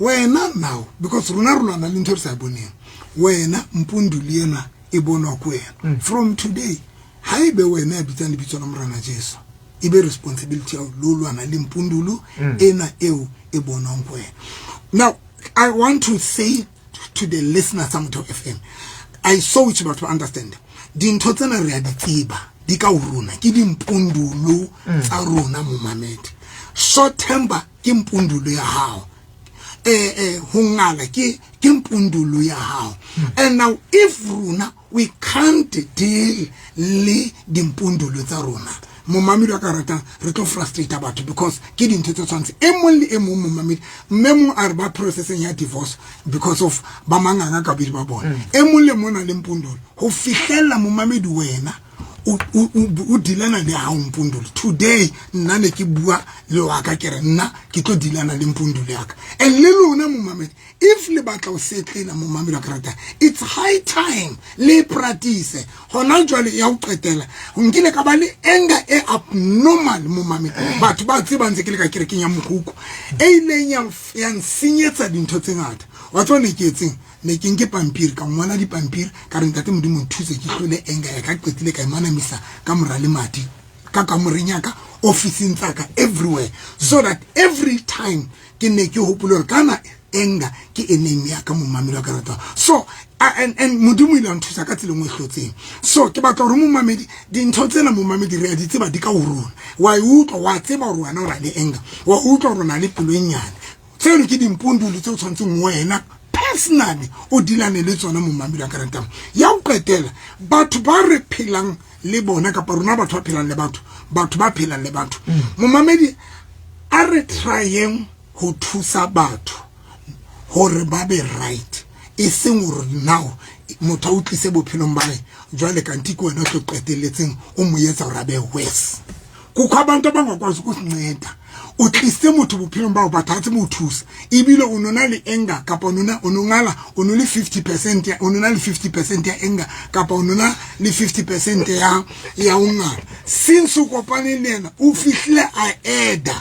wena now because runa na le ntho re sa boneng wena mpundulo yena e bonwa ko wena from today haebe wena e bitsana lebitso la morana Jesu ibe responsibility ya lolwana le mpundulu ena eo e bonang ko wena. Now I want to say to the listeners Samto FM I so which about to understand dintho tsena re a di tseba di ka uruna ke dimpundulu tsa rona mo mamedi short temper ke mpundulu ya hao hungala ke mpundulu ya hao and now if runa we can't deal le dimpundulu tsa rona momamedi wa karata re tlo frustrate batho because ke dintho tse tshwantse emong le emong momamedi mmemo a re ba processing ya divorce because of ba manganga ka bidi ba bona emong le mona le mpundulu ho fihlela momamedi wena o dilana le ha mpundulu today nna ne ke bua le wa ka kere nna ke tlo dilana le mpundulu yaka and le lona momamedi if le batla o setlela momamedi wa karata it's high time le practice hona jwale ya o qetela ngile ka ba le enga e abnormal momamedi batho ba tseba ntse ke le ka kerekeng ya mokuku e ileng ya nsinyetsa dintho tse ngata wa tswa ne ke etseng ne ke nke pampiri ka ngwana di pampiri ka re ntate modimo thuse ke hlole enga ya ka qetile ka imanamisa ka morale mati ka morenyaka officing tsaka everywhere so that every time ke ne ke hopolo kana enga ke enemi ya ka momamedi wa karata so and modimo ile nthusa ka tseleng e hlotseng so ke batla gore momamedi di ntho tsena momamedi re di tseba di ka urona wa utlwa wa tseba gore wena o ra le enga wa utlwa gore na le poloenyane tseno ke dimpundulu tse o tshwantseng wena personally o dilane le tsona momamedi wa karata ya o qetela batho ba re phelang le bona ka rona batho ba phelang le batho ba phelang le batho momamedi a re tryeng ho thusa batho hore ba be right e seng gore now motho o tlise bophelong bae jwale ka ntiko wena tlo qetelletseng o mo yetsa gore be worse kukho abantu abangakwazi ukusinceda o tlise motho bophelong bao bathatse mo thusa ibile o nona le enga kapa onongala onole 50% ya onona le 50% ya enga kapa onona le 50% ya ungala since o kopane le yena o fihle a eda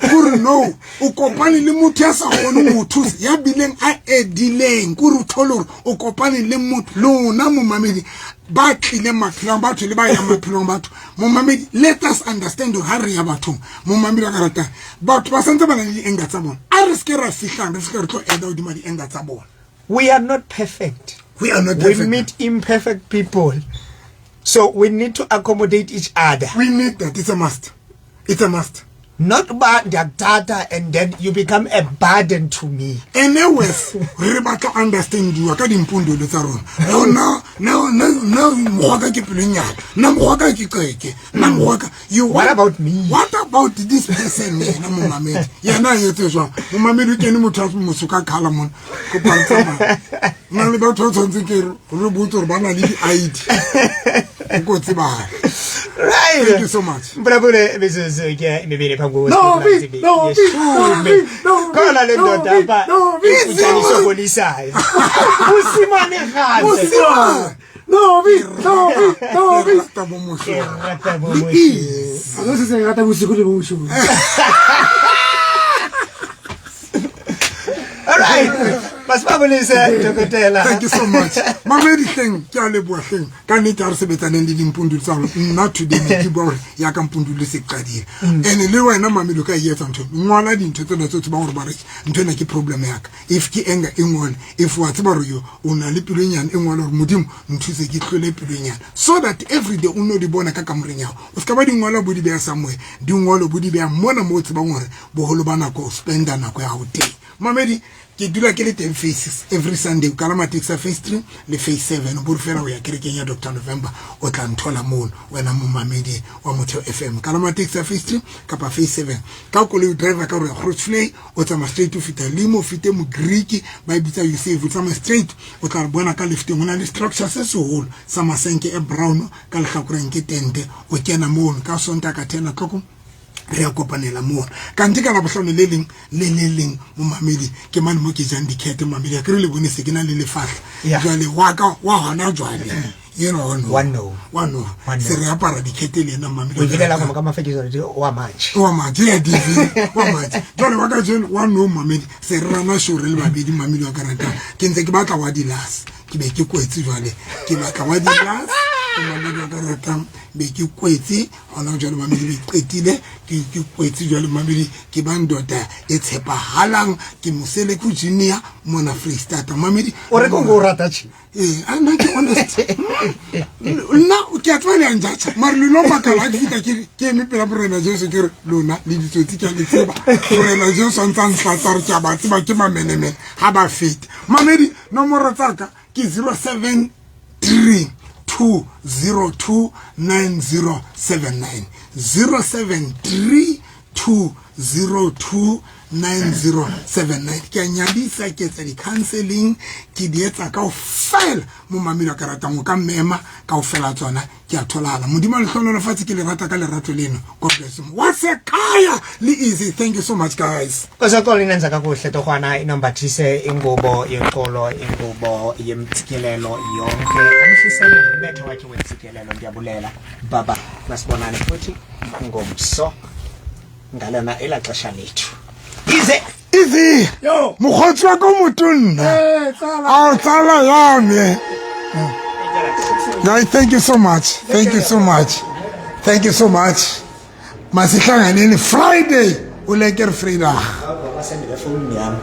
gore no o kopane le motho ya sa gone mo thusa ya bileng a edileng gore o thole o kopane le motho lona momamedi ba tlile maphelo batho le ba ya maphelo batho momamedi let us understand how re ya batho momamedi wa karata batho ba sentse bana le enga tsa bona a re ske ra fihlang re ske re tlo eda o di madi enga tsa bona. We are not perfect. We meet imperfect people, so we need to accommodate each other. We need that. It's a must. Not about the data and then you become a burden to me. Anyways, re batla understand you ka dimpundo le tsa rona. No, moga ke pelenya. Na moga ke keke. Na moga you what about me? What about this person na momamedi? Yana yetse jwa. Momamedi ke ni motho a mosuka khala mona. Ko pantsa. Na le batho tsontse ke re botso re bana le di ID. Go tseba. Right. Thank you so much. Bravo, Mrs. Maybe no, all right. Thank you so much. Mamedi thing, kyaleboa thing. Ka nete re sebetsaneng le dimpundu tsa rona. Nna today ke bua ya ka mpundu le sekadile. Ene le wena mamedi ka yetsa ntho. Ngwana dintho tsena tse ba gore ba re ntho ena ke problem ya ka. If ke enga engone, if wa tseba re yo una le pilenyana engone re modimo nthuse ke tlole pilenyana. So that every day o no di bona ka kamoreng ya. O ska ba dingwala bo di beya somewhere. Dingwalo bo di beya mona mo tseba ngore bo holo bana ko spenda nako ya ho teng. Mamedi ke dula ke le 10 faces every Sunday kalama taxa face 3 le face 7 bo fela o ya kerekeng ya Dr November o tla nthola mono wena momamedi wa Motheo FM kalama taxa face 3 kapa face 7 ka ko le driver ka re Grootfontein o tsama straight to fita limo fite mo Greek ba bitsa you save tsama straight o tla bona ka left ngona le structure se seholo sa masenke e brown ka le gakoreng ke tente o kena mono ka sonta ka 10 o'clock re a kopanela mo ka ntse ka la bohlano le leng momamedi ke mane mo ke jang dikete mamedi a ke le bone se ke na le lefahla jwale wa hana jwale you know one no se re apara dikete le na mamedi o dilela go ka mafekiso wa match ya divi wa match jwale wa ka jeno one no mamedi se re rana shore le babedi mamedi wa karata ke ntse ke batla wa di last ke be ke kwetse jwale ke batla wa di last mamedi wa karata be ke kwetse ona jwale mamedi be qetile ke kwetse jwale mamedi ke bandota e tshepa halang ke mosele ku junior mona Free State mamedi o re go rata chi ana ke honest na o ke atwale anjacha mar le lo makala dita ke mi pela borena Jesu ke lona le ditsotsi ke le tseba borena Jesu ntsan tsa re tsa ba tseba ke mameneme ha ba fit mamedi nomoro tsaka ke 073 2029079 073202979 ke nyabisa ke tsa di counseling ke dietsa ka ofela mo mamedi ka rata ngo ka mema ka ofela tsona ke a tholala modimo le hlolo lefatse ke le rata ka lerato leno God bless you what's a kaya le easy thank you so much guys kosa kolina nza ka kuhle to khwana inombathise ingubo yenkolo ingubo yemtsikelelo yonke amhlisele nometho wakhe wemtsikelelo ndiyabulela baba masibonane futhi ngomso ngalana elaxesha lethu ize Easy. Yo. Mokgotsi wa ko motonna. Ao tsala yame. Guys, thank you so much. Thank you so much. Thank you so much. Masihlanganeni Friday. Uleke freedom. Send me the phone, yeah.